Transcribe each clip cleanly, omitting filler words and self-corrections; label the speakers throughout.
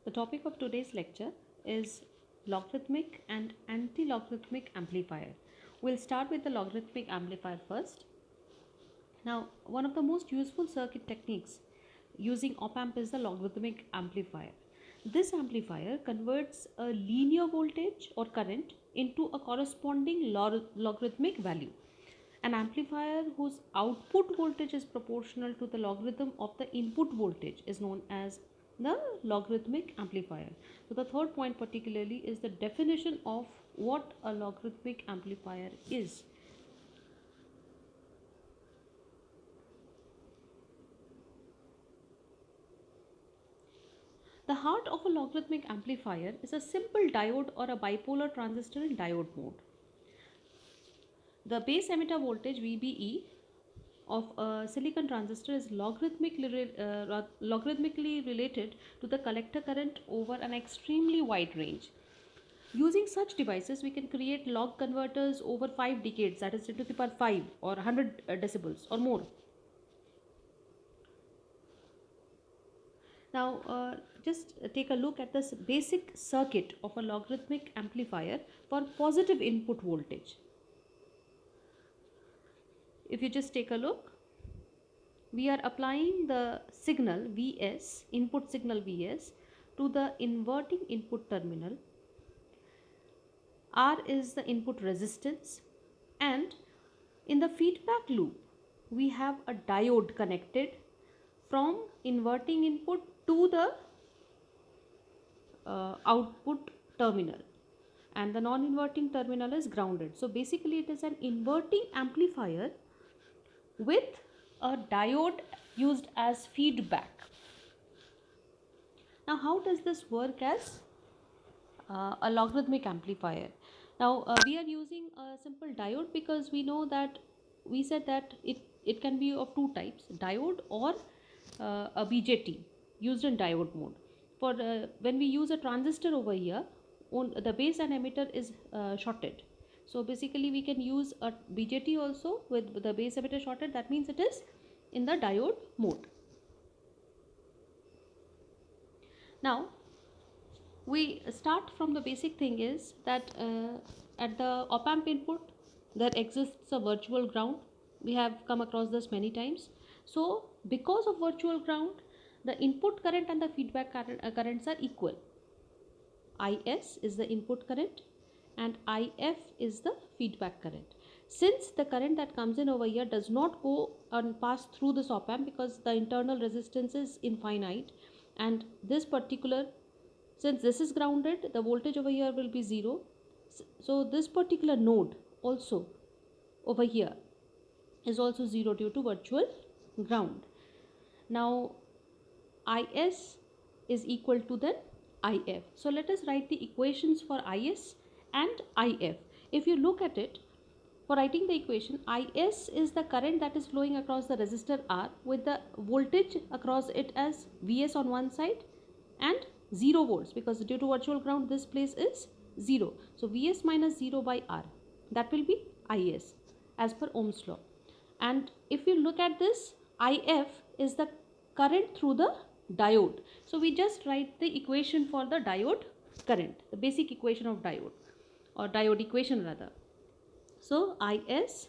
Speaker 1: The topic of today's lecture is logarithmic and anti-logarithmic amplifier. We'll start with the logarithmic amplifier first. Now, one of the most useful circuit techniques using op-amp is the logarithmic amplifier. This amplifier converts a linear voltage or current into a corresponding logarithmic value. An amplifier whose output voltage is proportional to the logarithm of the input voltage is known as the logarithmic amplifier. So the third point particularly is the definition of what a logarithmic amplifier is. The heart of a logarithmic amplifier is a simple diode or a bipolar transistor in diode mode. The base emitter voltage VBE of a silicon transistor is logarithmically related to the collector current over an extremely wide range. Using such devices, we can create log converters over 5 decades, that is 10 to the power 5 or 100 decibels or more. Now, just take a look at this basic circuit of a logarithmic amplifier for positive input voltage. If you just take a look, we are applying the signal Vs, input signal Vs, to the inverting input terminal. R is the input resistance, and in the feedback loop, we have a diode connected from inverting input to the output terminal, and the non-inverting terminal is grounded. So basically it is an inverting amplifier with a diode used as feedback. Now how does this work as a logarithmic amplifier? Now we are using a simple diode because we know that we said that it can be of two types, diode or a BJT used in diode mode. For when we use a transistor over here, the base and emitter is shorted. So basically we can use a BJT also with the base emitter shorted. That means it is in the diode mode. Now we start from the basic thing is that at the op-amp input there exists a virtual ground. We have come across this many times. So because of virtual ground, the input current and the feedback currents are equal. Is is the input current and If is the feedback current. Since the current that comes in over here does not go and pass through this op-amp because the internal resistance is infinite, and this particular, since this is grounded, the voltage over here will be 0. So this particular node also over here is also 0 due to virtual ground. Now Is is equal to then If. So let us write the equations for Is and If. If you look at it, for writing the equation, Is is the current that is flowing across the resistor R with the voltage across it as Vs on one side and 0 volts, because due to virtual ground this place is 0. So Vs minus 0 by R, that will be Is as per Ohm's law. And if you look at this, If is the current through the diode. So we just write the equation for the diode current, the basic equation of diode, or diode equation rather. So Is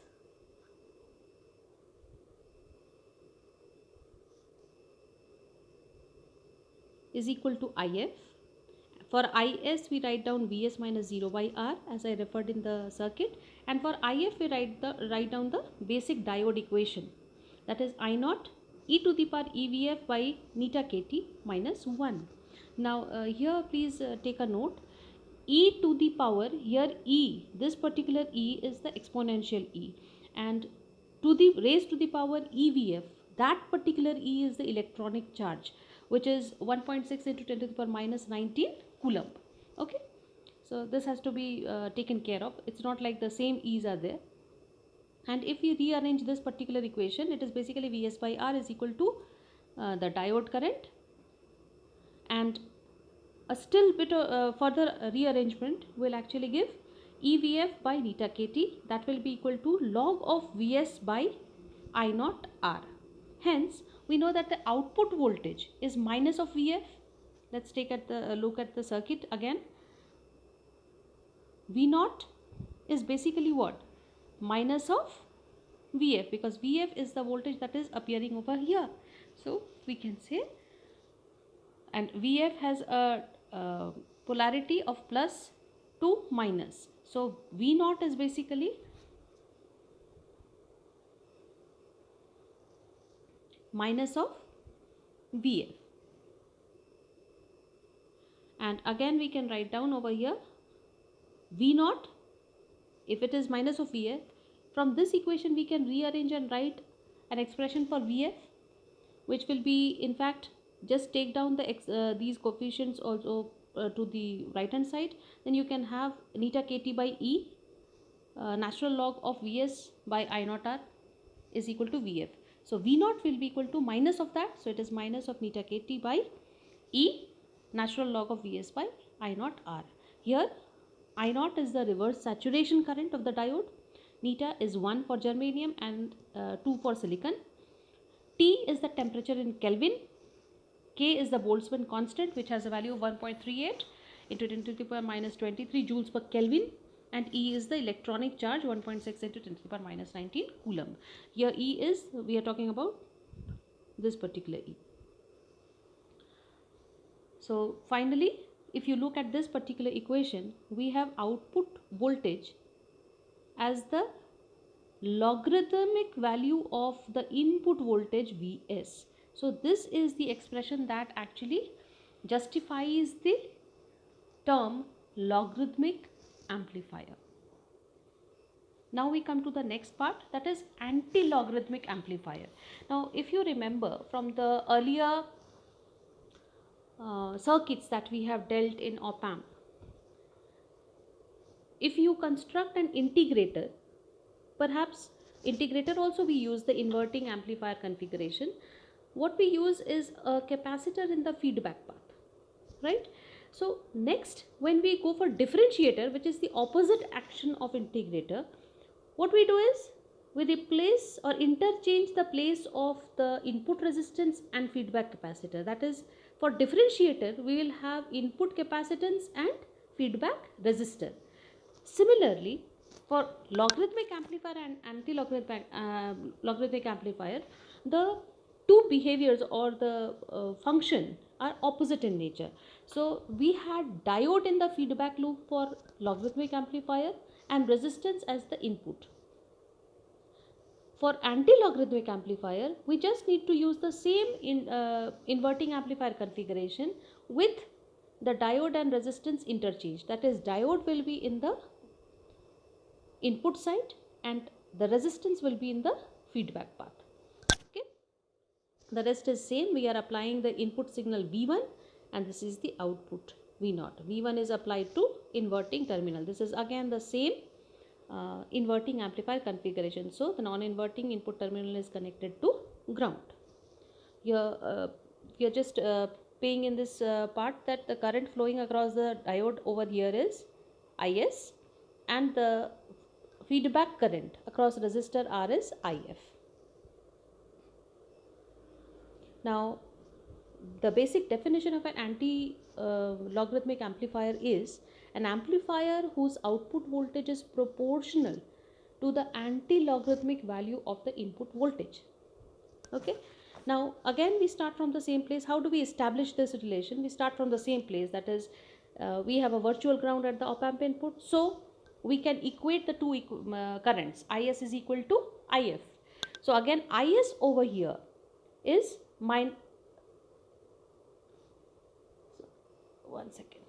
Speaker 1: is equal to If. For Is we write down Vs minus 0 by R as I referred in the circuit, and for If we write down the basic diode equation, that is I naught e to the power EVF by neta kt minus 1. Now here please take a note, e to the power, here e, this particular e is the exponential e, and to the raised to the power EVF, that particular e is the electronic charge, which is 1.6 into 10 to the power minus 19 coulomb. Okay, so this has to be taken care of. It's not like the same e's are there. And if we rearrange this particular equation, it is basically Vs by R is equal to the diode current, and a still bit of further rearrangement will actually give EVF by neta kt, that will be equal to log of Vs by I naught R. Hence we know that the output voltage is minus of Vf, let's take at the look at the circuit again. V naught is basically what? Minus of Vf, because Vf is the voltage that is appearing over here. So we can say, and Vf has a polarity of plus to minus. So V naught is basically minus of Vf. And again we can write down over here V naught, if it is minus of Vf, from this equation we can rearrange and write an expression for Vf, which will be, in fact, just take down these coefficients also to the right hand side. Then you can have neta kt by E, natural log of Vs by I naught R is equal to Vf. So V naught will be equal to minus of that. So it is minus of neta kt by E, natural log of Vs by I naught R. Here I naught is the reverse saturation current of the diode. Neta is 1 for germanium and 2 for silicon. T is the temperature in Kelvin. K is the Boltzmann constant, which has a value of 1.38 into 10 to the power minus 23 joules per Kelvin. And E is the electronic charge, 1.6 into 10 to the power minus 19 coulomb. Here E is, we are talking about this particular E. So finally, if you look at this particular equation, we have output voltage as the logarithmic value of the input voltage Vs. So this is the expression that actually justifies the term logarithmic amplifier. Now we come to the next part, that is anti-logarithmic amplifier. Now if you remember from the earlier circuits that we have dealt in op-amp, if you construct an integrator, perhaps integrator also we use the inverting amplifier configuration. What we use is a capacitor in the feedback path, right? So next, when we go for differentiator, which is the opposite action of integrator, what we do is we replace or interchange the place of the input resistance and feedback capacitor. That is, for differentiator we will have input capacitance and feedback resistor. Similarly, for logarithmic amplifier and anti-logarithmic logarithmic amplifier, the two behaviors or the function are opposite in nature. So we had diode in the feedback loop for logarithmic amplifier and resistance as the input. For anti-logarithmic amplifier, we just need to use the same inverting amplifier configuration with the diode and resistance interchange. That is, diode will be in the input side and the resistance will be in the feedback path. Okay, the rest is same. We are applying the input signal V1 and this is the output V0. V1 is applied to inverting terminal. This is again the same inverting amplifier configuration. So the non-inverting input terminal is connected to ground. Here we are just paying in this part that the current flowing across the diode over here is Is and the feedback current across resistor R is If. Now the basic definition of an anti-logarithmic amplifier is an amplifier whose output voltage is proportional to the anti-logarithmic value of the input voltage. Okay. Now again we start from the same place. How do we establish this relation? We start from the same place, that is we have a virtual ground at the op-amp input. So we can equate the two currents. Is is equal to If. So again Is over here is one second.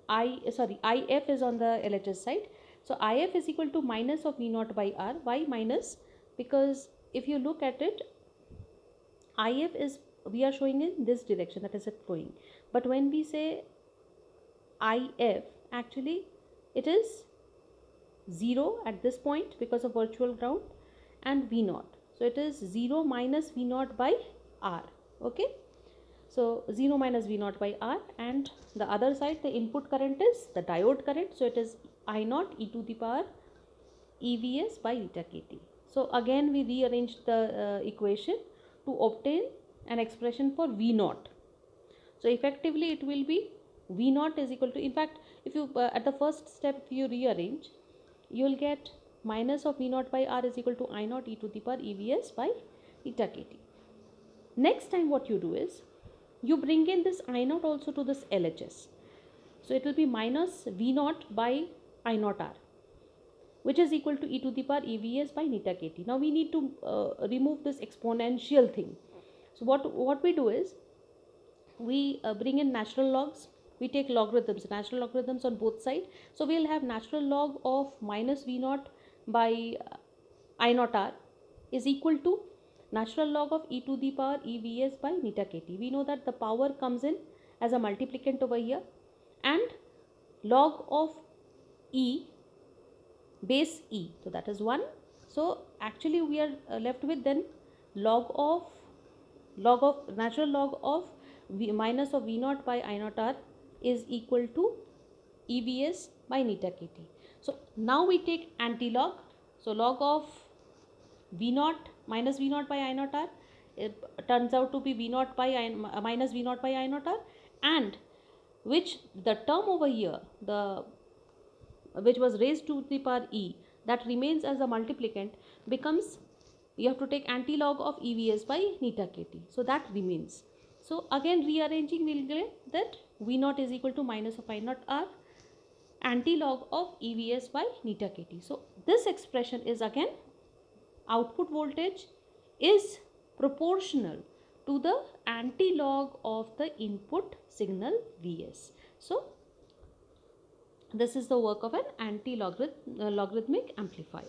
Speaker 1: If is on the LHS side. So If is equal to minus of V0 by R. Why minus? Because if you look at it, If is, we are showing in this direction, that is it flowing. But when we say If, actually it is 0 at this point because of virtual ground and V0. So it is 0 minus V0 by R. Okay. So 0 minus V0 by R, and the other side the input current is the diode current. So it is I0 e to the power EVS by eta kt. So again we rearrange the equation to obtain an expression for V naught. So effectively it will be V naught is equal to, in fact, if you at the first step if you rearrange, you will get minus of V naught by R is equal to I naught e to the power EVS by eta kt. Next time what you do is you bring in this I naught also to this LHS. So it will be minus V naught by I naught R, which is equal to e to the power EVS by eta kt. Now we need to remove this exponential thing. So what we do is we bring in natural logs, we take logarithms, natural logarithms on both sides. So we'll have natural log of minus V naught by I naught R is equal to natural log of e to the power EVS by eta kt. We know that the power comes in as a multiplicand over here, and log of e base e, so that is 1. So actually we are left with then log of natural log of minus of V naught by I naught R is equal to EVS by eta kt. So now we take anti-log. So log of V naught minus V naught by I naught R, it turns out to be V naught by minus V naught by I naught R, and which the term over here, the which was raised to the power e, that remains as a multiplicand, becomes, you have to take anti-log of EVS by eta kt. So that remains. So again rearranging, we will get that V naught is equal to minus of I naught R anti-log of EVS by eta kt. So this expression is again output voltage is proportional to the anti-log of the input signal Vs. So this is the work of an anti-logarithmic amplifier.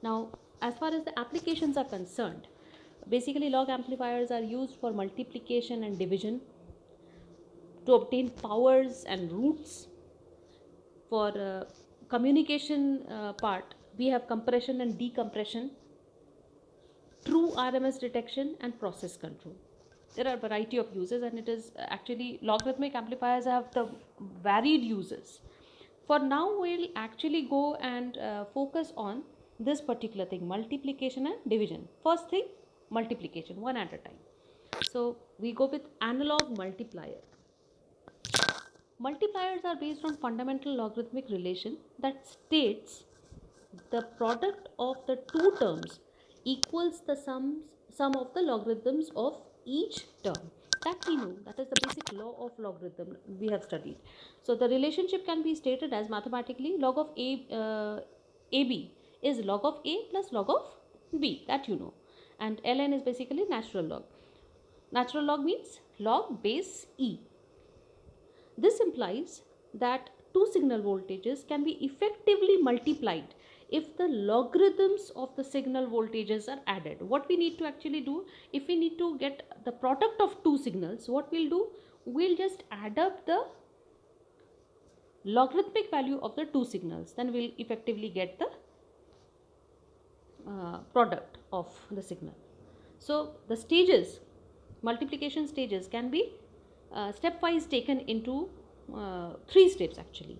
Speaker 1: Now as far as the applications are concerned, basically log amplifiers are used for multiplication and division, to obtain powers and roots. For communication part, we have compression and decompression, true RMS detection, and process control. There are a variety of uses, and it is actually logarithmic amplifiers have the varied uses. For now we'll actually go and focus on this particular thing, multiplication and division. First thing, multiplication, one at a time. So we go with analog multiplier. Multipliers are based on fundamental logarithmic relation that states the product of the two terms equals the sum of the logarithms of each term. That we know, that is the basic law of logarithm we have studied. So the relationship can be stated as mathematically log of AB is log of A plus log of B, that you know, and ln is basically natural log. Natural log means log base E. This implies that two signal voltages can be effectively multiplied if the logarithms of the signal voltages are added. What we need to actually do, if we need to get the product of two signals, what we'll do, we'll just add up the logarithmic value of the two signals, then we'll effectively get the product of the signal. So the stages, multiplication stages, can be stepwise taken into 3 steps actually,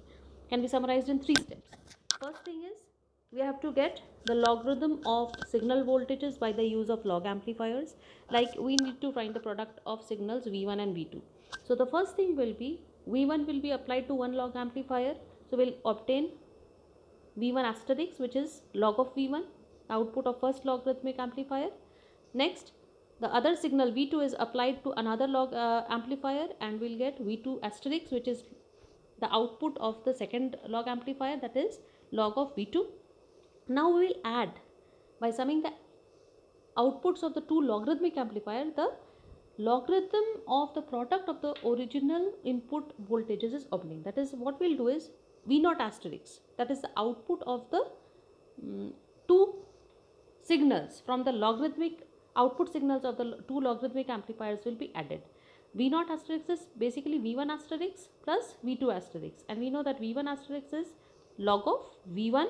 Speaker 1: can be summarized in 3 steps. First thing is, we have to get the logarithm of signal voltages by the use of log amplifiers. Like we need to find the product of signals V1 and V2. So the first thing will be, V1 will be applied to one log amplifier, so we'll obtain V1 asterisk, which is log of V1, output of first logarithmic amplifier. Next, the other signal V2 is applied to another log amplifier, and we'll get V2 asterisk, which is the output of the second log amplifier, that is log of V2. Now we will add, by summing the outputs of the two logarithmic amplifier, the logarithm of the product of the original input voltages is obtained. That is, what we'll do is V0 asterisk, that is the output of the two signals from the logarithmic output signals of the two logarithmic amplifiers will be added. V0 asterisk is basically V1 asterisk plus V2 asterisk, and we know that V1 asterisk is log of V1,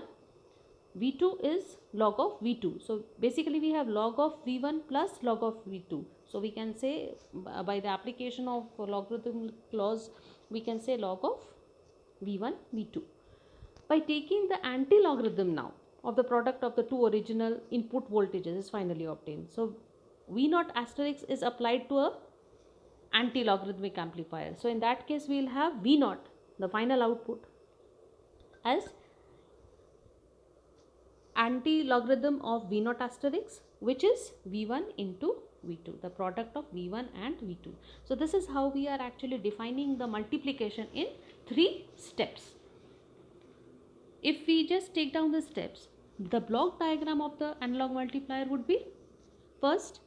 Speaker 1: V2 is log of V2. So basically we have log of V1 plus log of V2. So we can say, by the application of logarithm clause, we can say log of V1, V2. By taking the anti-logarithm now, of the product of the two original input voltages is finally obtained. So V naught asterisk is applied to a anti-logarithmic amplifier. So in that case we will have V naught, the final output, as anti-logarithm of V naught asterisk, which is V1 into V2, the product of V1 and V2. So this is how we are actually defining the multiplication in 3 steps. If we just take down the steps, the block diagram of the analog multiplier would be: first,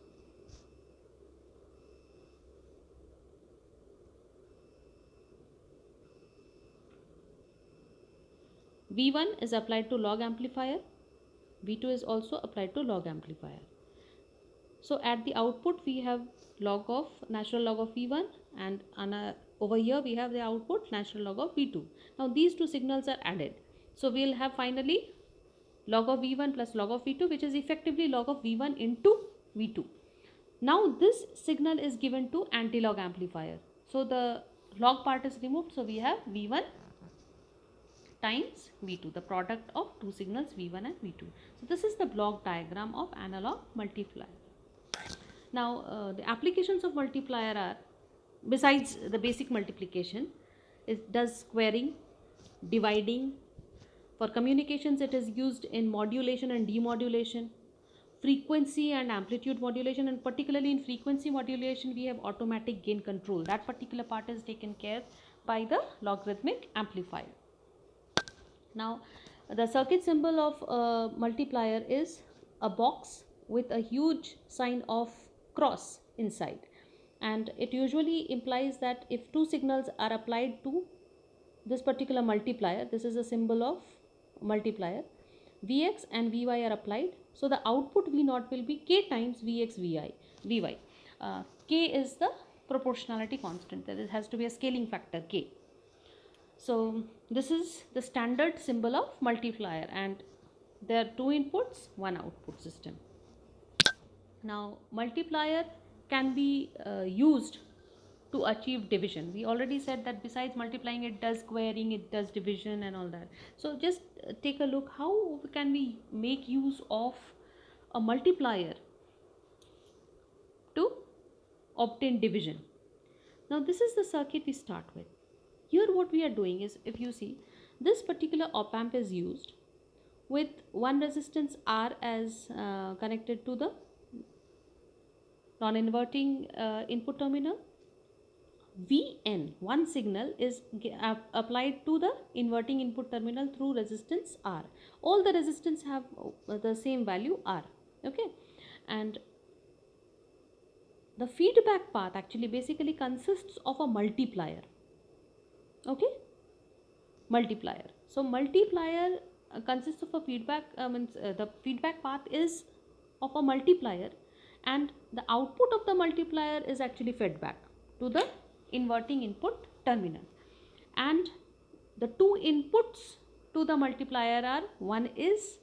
Speaker 1: V1 is applied to log amplifier, V2 is also applied to log amplifier. So at the output we have log of natural log of V1, and over here we have the output natural log of V2. Now these two signals are added. So we will have finally log of V1 plus log of V2, which is effectively log of V1 into V2. Now this signal is given to anti-log amplifier. So the log part is removed. So we have V1 times V2, the product of two signals V1 and V2. So this is the block diagram of analog multiplier. Now the applications of multiplier are, besides the basic multiplication, it does squaring, dividing. For communications it is used in modulation and demodulation, frequency and amplitude modulation, and particularly in frequency modulation we have automatic gain control. That particular part is taken care by the logarithmic amplifier. Now the circuit symbol of a multiplier is a box with a huge sign of cross inside, and it usually implies that if two signals are applied to this particular multiplier, this is a symbol of multiplier, Vx and Vy are applied, so the output V naught will be K times Vx Vy. K is the proportionality constant, there has to be a scaling factor K. So this is the standard symbol of multiplier, and there are two inputs, one output system. Now multiplier can be used to achieve division. We already said that besides multiplying it does squaring, it does division and all that. So just take a look, how can we make use of a multiplier to obtain division. Now this is the circuit we start with. Here what we are doing is, if you see, this particular op amp is used with one resistance R as connected to the non-inverting input terminal. Vn, one signal, is applied to the inverting input terminal through resistance R. All the resistance have the same value R. Okay, and the feedback path actually basically consists of a multiplier. Okay, multiplier. So multiplier consists of a feedback, the feedback path is of a multiplier, and the output of the multiplier is actually fed back to the inverting input terminal. And the two inputs to the multiplier are, one is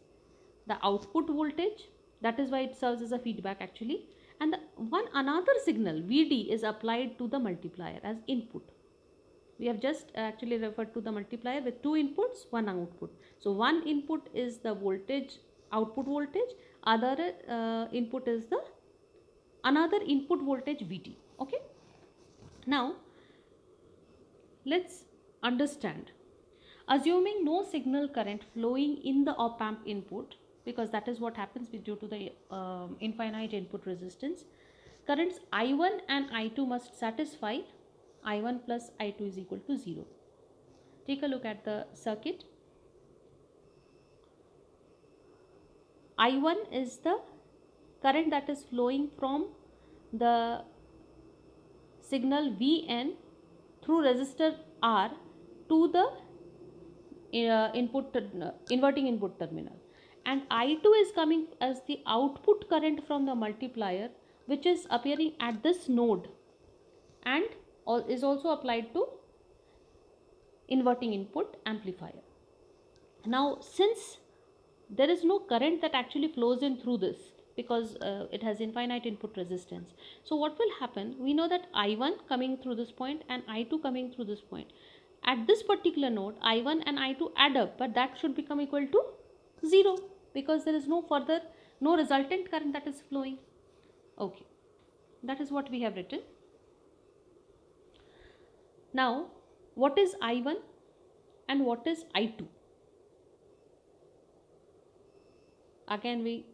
Speaker 1: the output voltage, that is why it serves as a feedback actually, and another signal Vd is applied to the multiplier as input. We have just actually referred to the multiplier with two inputs, one output. So one input is the voltage, output voltage, other input is the another input voltage Vt. Okay, now let's understand. Assuming no signal current flowing in the op amp input, because that is what happens due to the infinite input resistance, currents I1 and I2 must satisfy I1 plus I2 is equal to 0. Take a look at the circuit. I1 is the current that is flowing from the signal Vn through resistor R to the inverting input terminal, and I2 is coming as the output current from the multiplier, which is appearing at this node and is also applied to inverting input amplifier. Now since there is no current that actually flows in through this, because it has infinite input resistance, so what will happen, we know that I1 coming through this point and I2 coming through this point. At this particular node I1 and I2 add up, but that should become equal to 0. because there is no resultant current that is flowing. Okay, that is what we have written. Now, what is I1 and what is I2? Again, we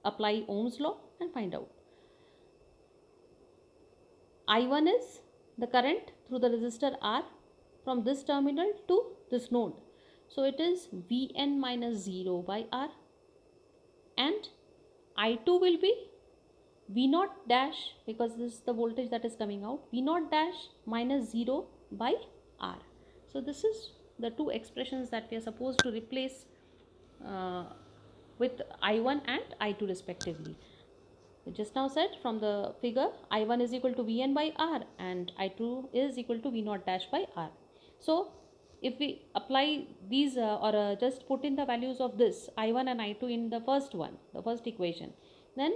Speaker 1: apply Ohm's law and find out. I1 is the current through the resistor R from this terminal to this node. So it is Vn minus 0 by R, and I2 will be V0 dash, because this is the voltage that is coming out, V0 dash minus 0 by R. So this is the two expressions that we are supposed to replace with I1 and I2 respectively. We just now said from the figure, I1 is equal to Vn by R and I2 is equal to V0 dash by R. So if we apply these just put in the values of this I1 and I2 in the first one, the first equation, then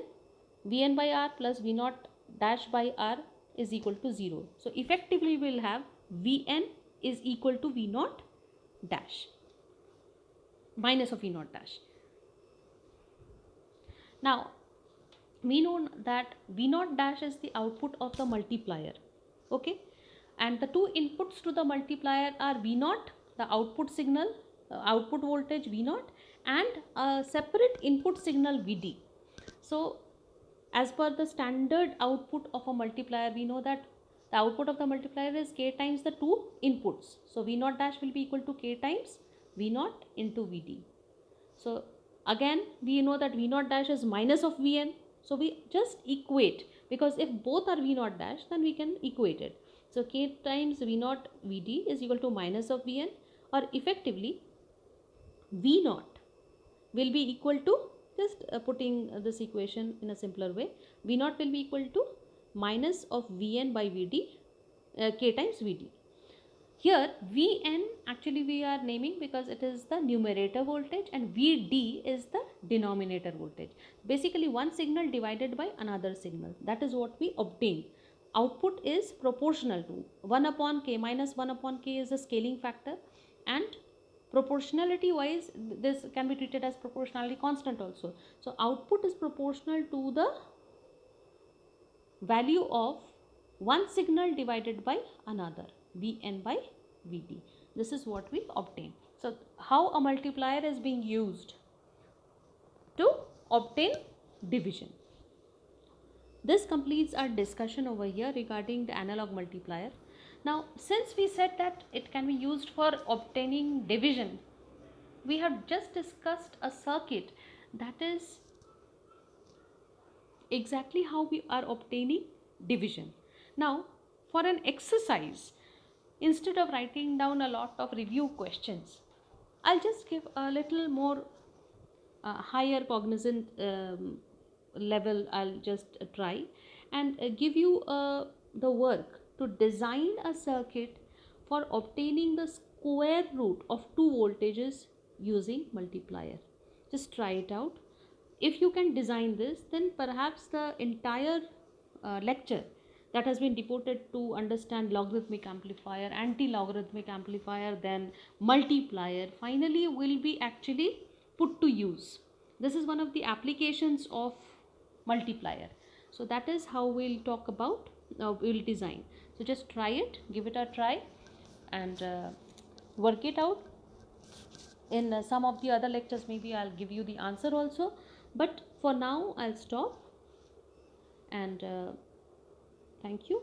Speaker 1: Vn by R plus V0 dash by R is equal to 0. So effectively we will have Vn is equal to V0 dash minus of V0 dash. Now we know that V0 dash is the output of the multiplier, okay, and the two inputs to the multiplier are V0, the output signal, output voltage V0, and a separate input signal Vd. So as per the standard output of a multiplier, we know that the output of the multiplier is k times the two inputs. So V0 dash will be equal to k times V0 into Vd. So again we know that V0 dash is minus of Vn. So we just equate, because if both are V0 dash, then we can equate it. So k times V0 Vd is equal to minus of Vn, or effectively V0 will be equal to, just putting this equation in a simpler way, V0 will be equal to minus of Vn by Vd, k times Vd. Here Vn actually we are naming because it is the numerator voltage and Vd is the denominator voltage. Basically one signal divided by another signal. That is what we obtain. Output is proportional to 1 upon k minus 1 upon k is the scaling factor, and proportionality wise this can be treated as proportionality constant also. So output is proportional to the value of one signal divided by another, Vn by Vd. This is what we obtain. So how a multiplier is being used to obtain division. This completes our discussion over here regarding the analog multiplier. Now since we said that it can be used for obtaining division, we have just discussed a circuit that is exactly how we are obtaining division. Now for an exercise, instead of writing down a lot of review questions, I'll just give a little more higher cognizant level. I'll just try and give you the work to design a circuit for obtaining the square root of two voltages using multiplier. Just try it out. If you can design this, then perhaps the entire lecture that has been devoted to understand logarithmic amplifier, anti-logarithmic amplifier, then multiplier, finally will be actually put to use. This is one of the applications of multiplier. So that is how we'll talk about, we'll design. So just try it, give it a try, and work it out. In some of the other lectures maybe I'll give you the answer also, but for now I'll stop, and thank you.